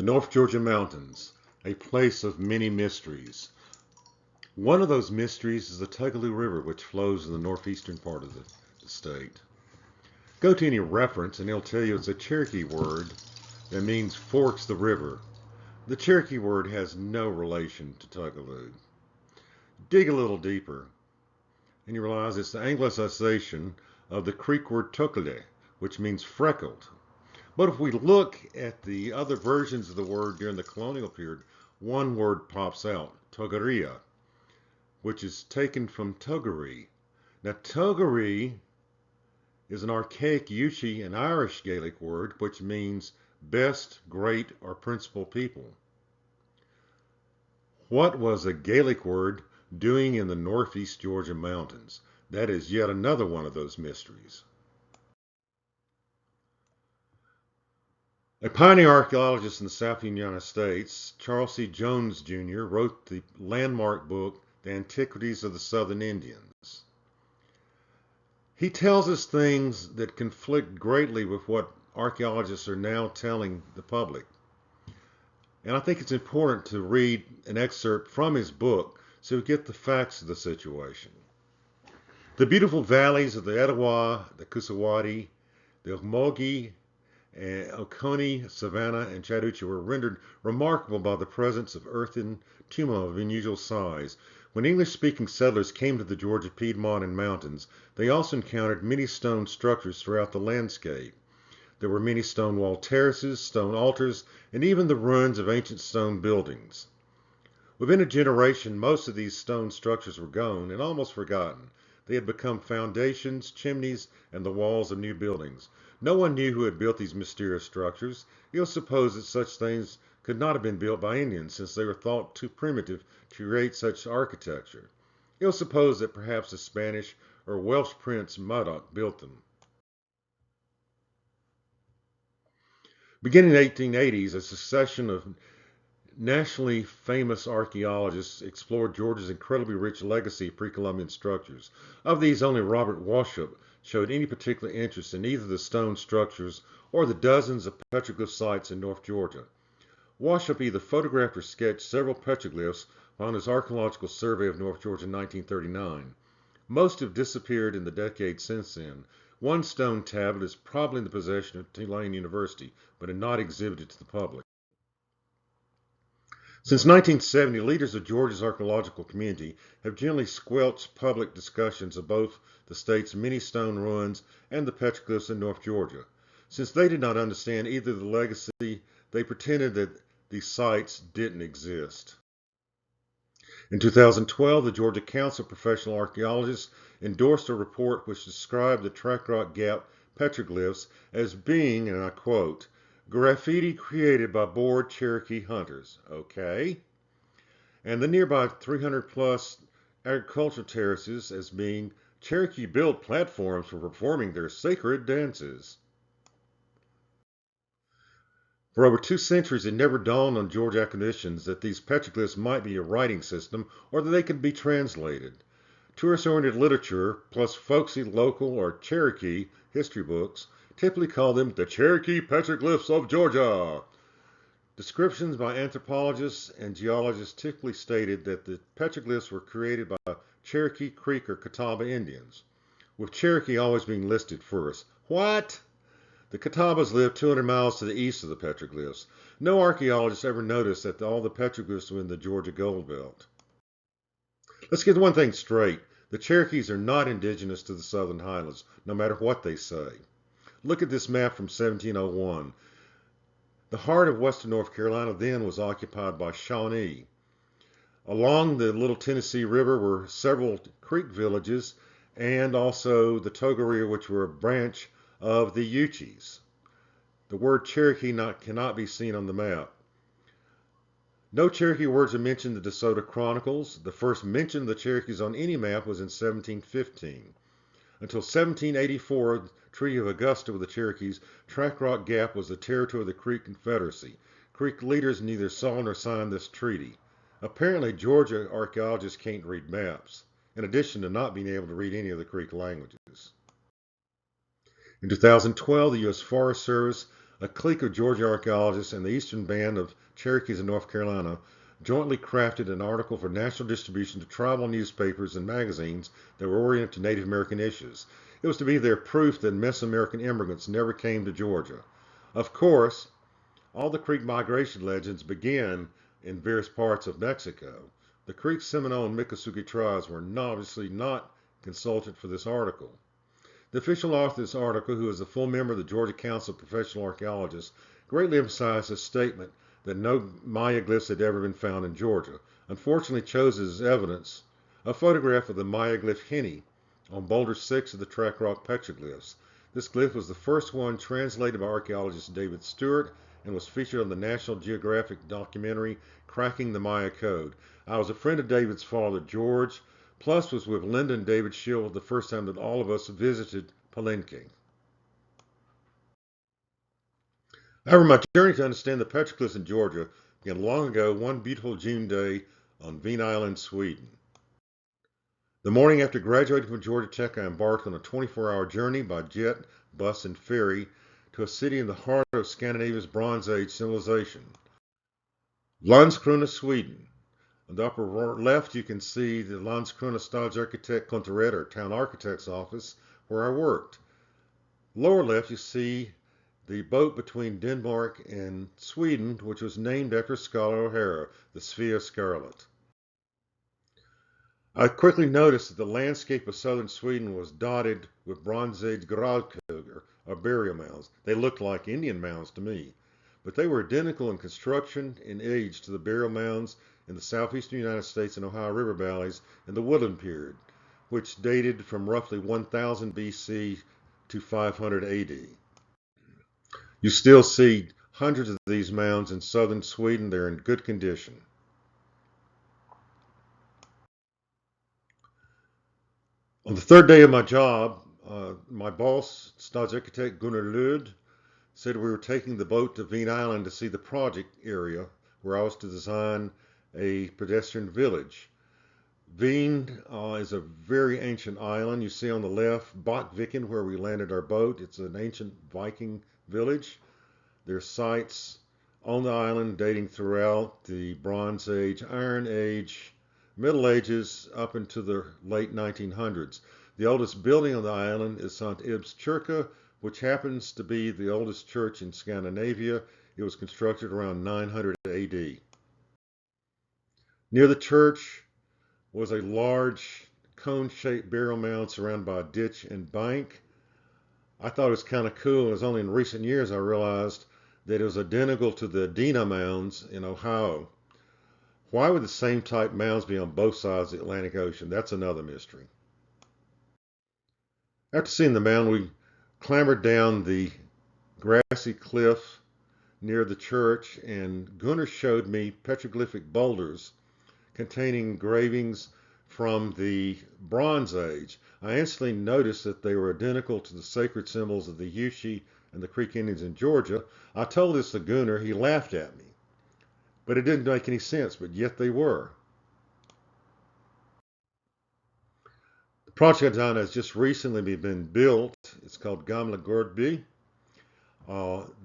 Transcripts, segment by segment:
The North Georgia Mountains, a place of many mysteries. One of those mysteries is the Tugaloo River, which flows in the northeastern part of the state. Go to any reference and they'll tell you it's a Cherokee word that means forks the river. The Cherokee word has no relation to Tugaloo. Dig a little deeper and you realize it's the Anglicization of the Creek word Tugaloo, which means freckled. But if we look at the other versions of the word during the colonial period, one word pops out, Togaria, which is taken from Togaree. Now, Togaree is an archaic Yuchi and Irish Gaelic word, which means best, great, or principal people. What was a Gaelic word doing in the northeast Georgia mountains? That is yet another one of those mysteries. A pioneer archaeologist in the South United States, Charles C. Jones, Jr., wrote the landmark book, The Antiquities of the Southern Indians. He tells us things that conflict greatly with what archaeologists are now telling the public. And I think it's important to read an excerpt from his book so we get the facts of the situation. The beautiful valleys of the Etowah, the Coosawattee, the Ocmulgee, and Oconee, Savannah, and Chattahoochee were rendered remarkable by the presence of earthen tumuli of unusual size. When English-speaking settlers came to the Georgia Piedmont and mountains, they also encountered many stone structures throughout the landscape. There were many stone wall terraces, stone altars, and even the ruins of ancient stone buildings. Within a generation, most of these stone structures were gone and almost forgotten. They had become foundations, chimneys, and the walls of new buildings. No one knew who had built these mysterious structures. It was supposed that such things could not have been built by Indians, since they were thought too primitive to create such architecture. It was supposed that perhaps a Spanish or Welsh prince Madoc built them. Beginning in the 1880s, a succession of nationally famous archaeologists explored Georgia's incredibly rich legacy of pre-Columbian structures. Of these, only Robert Washoe showed any particular interest in either the stone structures or the dozens of petroglyph sites in North Georgia. Washoe either photographed or sketched several petroglyphs on his Archaeological Survey of North Georgia in 1939. Most have disappeared in the decades since then. One stone tablet is probably in the possession of Tulane University, but is not exhibited to the public. Since 1970, leaders of Georgia's archaeological community have generally squelched public discussions of both the state's many stone ruins and the petroglyphs in North Georgia. Since they did not understand either the legacy, they pretended that these sites didn't exist. In 2012, the Georgia Council of Professional Archaeologists endorsed a report which described the Track Rock Gap petroglyphs as being, and I quote, graffiti created by bored Cherokee hunters. Okay. And the nearby 300 plus agricultural terraces as being Cherokee built platforms for performing their sacred dances. For over 2 centuries, it never dawned on Georgia academicians that these petroglyphs might be a writing system or that they could be translated. Tourist-oriented literature, plus folksy local or Cherokee history books, typically call them the Cherokee Petroglyphs of Georgia. Descriptions by anthropologists and geologists typically stated that the petroglyphs were created by Cherokee Creek or Catawba Indians, with Cherokee always being listed first. What? The Catawbas lived 200 miles to the east of the petroglyphs. No archaeologist ever noticed that all the petroglyphs were in the Georgia Gold Belt. Let's get one thing straight. The Cherokees are not indigenous to the Southern Highlands, no matter what they say. Look at this map from 1701. The heart of western North Carolina then was occupied by Shawnee. Along the Little Tennessee River were several creek villages and also the Tugaloo, which were a branch of the Uchis. The word Cherokee cannot be seen on the map. No Cherokee words are mentioned in the DeSoto Chronicles. The first mention of the Cherokees on any map was in 1715. Until 1784, the Treaty of Augusta with the Cherokees, Track Rock Gap was the territory of the Creek Confederacy. Creek leaders neither saw nor signed this treaty. Apparently, Georgia archaeologists can't read maps, in addition to not being able to read any of the Creek languages. In 2012, the U.S. Forest Service, a clique of Georgia archaeologists, and the Eastern Band of Cherokees in North Carolina jointly crafted an article for national distribution to tribal newspapers and magazines that were oriented to Native American issues. It was to be their proof that Mesoamerican immigrants never came to Georgia. Of course, all the Creek migration legends began in various parts of Mexico. The Creek, Seminole, and Miccosukee tribes were obviously not consulted for this article. The official author of this article, who is a full member of the Georgia Council of Professional Archaeologists, greatly emphasized his statement that no Maya glyphs had ever been found in Georgia. Unfortunately, chose as evidence a photograph of the Maya glyph Henny on Boulder 6 of the Track Rock petroglyphs. This glyph was the first one translated by archaeologist David Stewart and was featured on the National Geographic documentary Cracking the Maya Code. I was a friend of David's father, George, plus was with Linda and David Schill the first time that all of us visited Palenque. However, my journey to understand the petroglyphs in Georgia began long ago, one beautiful June day on Veen Island, Sweden. The morning after graduating from Georgia Tech, I embarked on a 24-hour journey by jet, bus, and ferry to a city in the heart of Scandinavia's Bronze Age civilization, Landskrona, Sweden. On the upper left, you can see the Landskrona Stadsarkitekt or town architect's office, where I worked. Lower left, you see the boat between Denmark and Sweden, which was named after Scholar O'Hara, the Svea Scarlet. I quickly noticed that the landscape of southern Sweden was dotted with Bronze Age gravkuggar, or burial mounds. They looked like Indian mounds to me, but they were identical in construction and age to the burial mounds in the southeastern United States and Ohio River valleys in the Woodland period, which dated from roughly 1000 BC to 500 AD. You still see hundreds of these mounds in southern Sweden. They're in good condition. On the third day of my job, my boss, Stadsarkitekt Gunnar Lud, said we were taking the boat to Veen Island to see the project area where I was to design a pedestrian village. Veen is a very ancient island. You see on the left, Viking, where we landed our boat. It's an ancient Viking village. There's sites on the island dating throughout the Bronze Age, Iron Age, Middle Ages, up into the late 1900s. The oldest building on the island is St. Ib's Church, which happens to be the oldest church in Scandinavia. It was constructed around 900 AD. Near the church was a large cone-shaped burial mound surrounded by a ditch and bank. I thought it was kind of cool. It was only in recent years I realized that it was identical to the Dina mounds in Ohio. Why would the same type mounds be on both sides of the Atlantic Ocean? That's another mystery. After seeing the mound, we clambered down the grassy cliff near the church, and Gunnar showed me petroglyphic boulders containing engravings from the Bronze Age. I instantly noticed that they were identical to the sacred symbols of the Yuchi and the Creek Indians in Georgia. I told this to Gunnar. He laughed at me, but it didn't make any sense, but yet they were. The project has just recently been built. It's called Gamla Gårdby.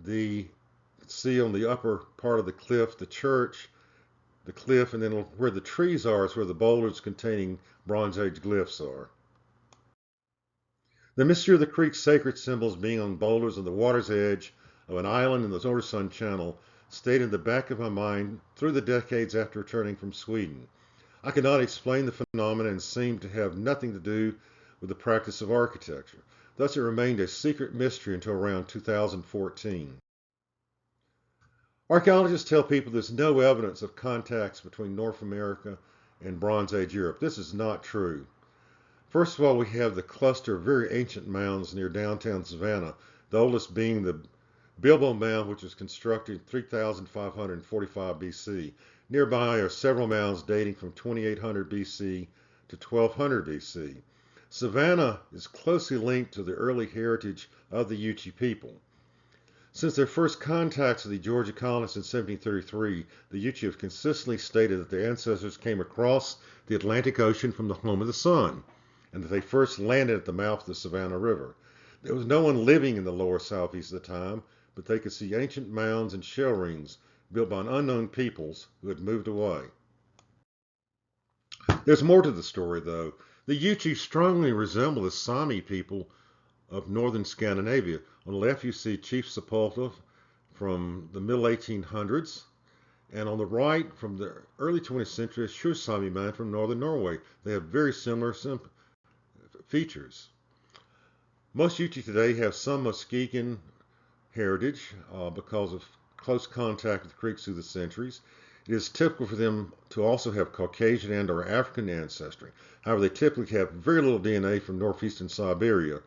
The see on the upper part of the cliff, the church, the cliff, and then where the trees are is where the boulders containing Bronze Age glyphs are. The mystery of the creek's sacred symbols being on boulders on the water's edge of an island in the Öresund Channel stayed in the back of my mind through the decades after returning from Sweden. I could not explain the phenomenon and seemed to have nothing to do with the practice of architecture. Thus it remained a secret mystery until around 2014. Archaeologists tell people there's no evidence of contacts between North America and Bronze Age Europe. This is not true. First of all, we have the cluster of very ancient mounds near downtown Savannah, the oldest being the Bilbo Mound, which was constructed in 3545 BC. Nearby are several mounds dating from 2800 BC to 1200 BC. Savannah is closely linked to the early heritage of the Yuchi people. Since their first contacts with the Georgia colonists in 1733, the Yuchi have consistently stated that their ancestors came across the Atlantic Ocean from the home of the sun, and that they first landed at the mouth of the Savannah River. There was no one living in the lower southeast at the time, but they could see ancient mounds and shell rings built by unknown peoples who had moved away. There's more to the story, though. The Yuchi strongly resemble the Sami people of northern Scandinavia. On the left, you see Chief Sepulveda from the middle 1800s, and on the right, from the early 20th century, is Sami man from northern Norway. They have very similar features. Most Yuchi today have some Muskegon heritage because of close contact with creeks through the centuries. It is typical for them to also have Caucasian and or African ancestry. However, they typically have very little DNA from northeastern Siberia,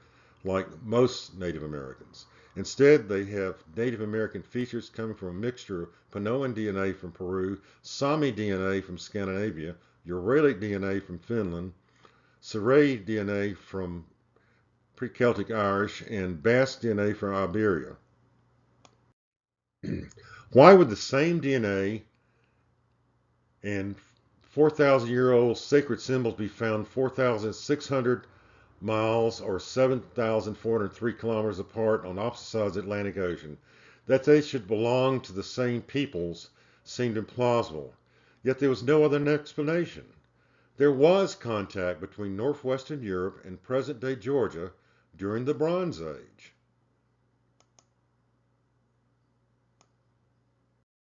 like most Native Americans. Instead, they have Native American features coming from a mixture of Minoan DNA from Peru, Sami DNA from Scandinavia, Uralic DNA from Finland, Seray DNA from pre-Celtic Irish, and Basque DNA from Iberia. Why would the same DNA and 4,000-year-old sacred symbols be found 4,600 miles or 7,403 kilometers apart on opposite sides of the Atlantic Ocean? That they should belong to the same peoples seemed implausible, yet there was no other explanation. There was contact between northwestern Europe and present-day Georgia during the Bronze Age.